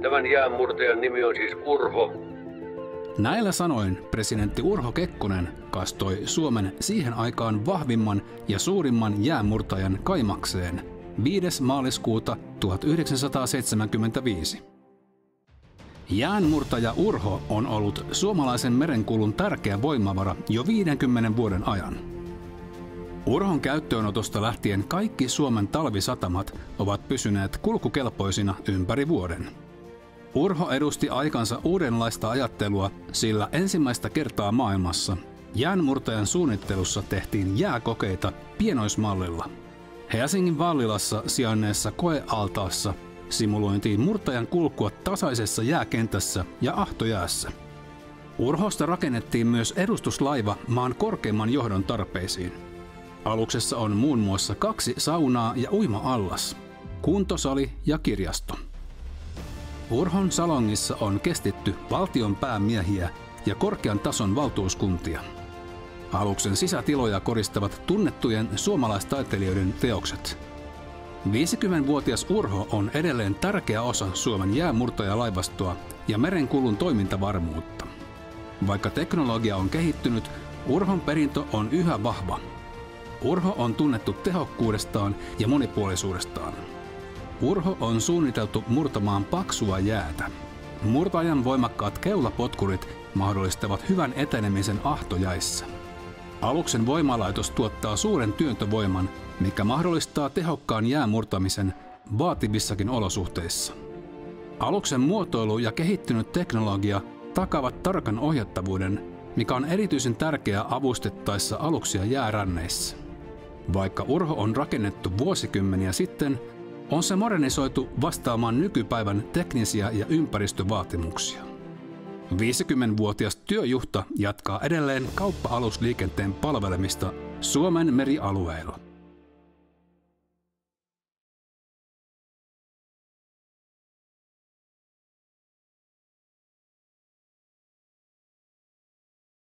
Tämän jäänmurtajan nimi on siis Urho. Näillä sanoin presidentti Urho Kekkonen kastoi Suomen siihen aikaan vahvimman ja suurimman jäänmurtajan Kaimakseen 5. maaliskuuta 1975. Jäänmurtaja Urho on ollut suomalaisen merenkulun tärkeä voimavara jo 50 vuoden ajan. Urhon käyttöönotosta lähtien kaikki Suomen talvisatamat ovat pysyneet kulkukelpoisina ympäri vuoden. Urho edusti aikansa uudenlaista ajattelua, sillä ensimmäistä kertaa maailmassa jäänmurtajan suunnittelussa tehtiin jääkokeita pienoismallilla. Helsingin Vallilassa sijainneessa koealtaassa simulointiin murtajan kulkua tasaisessa jääkentässä ja ahtojäässä. Urhosta rakennettiin myös edustuslaiva maan korkeimman johdon tarpeisiin. Aluksessa on muun muassa 2 saunaa ja uima-allas, kuntosali ja kirjasto. Urhon salongissa on kestitty valtion päämiehiä ja korkean tason valtuuskuntia. Aluksen sisätiloja koristavat tunnettujen suomalaistaiteilijoiden teokset. 50-vuotias Urho on edelleen tärkeä osa Suomen jäänmurtajalaivastoa ja merenkulun toimintavarmuutta. Vaikka teknologia on kehittynyt, Urhon perintö on yhä vahva. Urho on tunnettu tehokkuudestaan ja monipuolisuudestaan. Urho on suunniteltu murtamaan paksua jäätä. Murtajan voimakkaat keulapotkurit mahdollistavat hyvän etenemisen ahtojäissä. Aluksen voimalaitos tuottaa suuren työntövoiman, mikä mahdollistaa tehokkaan jäänmurtamisen vaativissakin olosuhteissa. Aluksen muotoilu ja kehittynyt teknologia takaavat tarkan ohjattavuuden, mikä on erityisen tärkeää avustettaessa aluksia jääränneissä. Vaikka Urho on rakennettu vuosikymmeniä sitten, on se modernisoitu vastaamaan nykypäivän teknisiä ja ympäristövaatimuksia. 50-vuotias työjuhta jatkaa edelleen kauppa-alusliikenteen palvelemista Suomen merialueilla.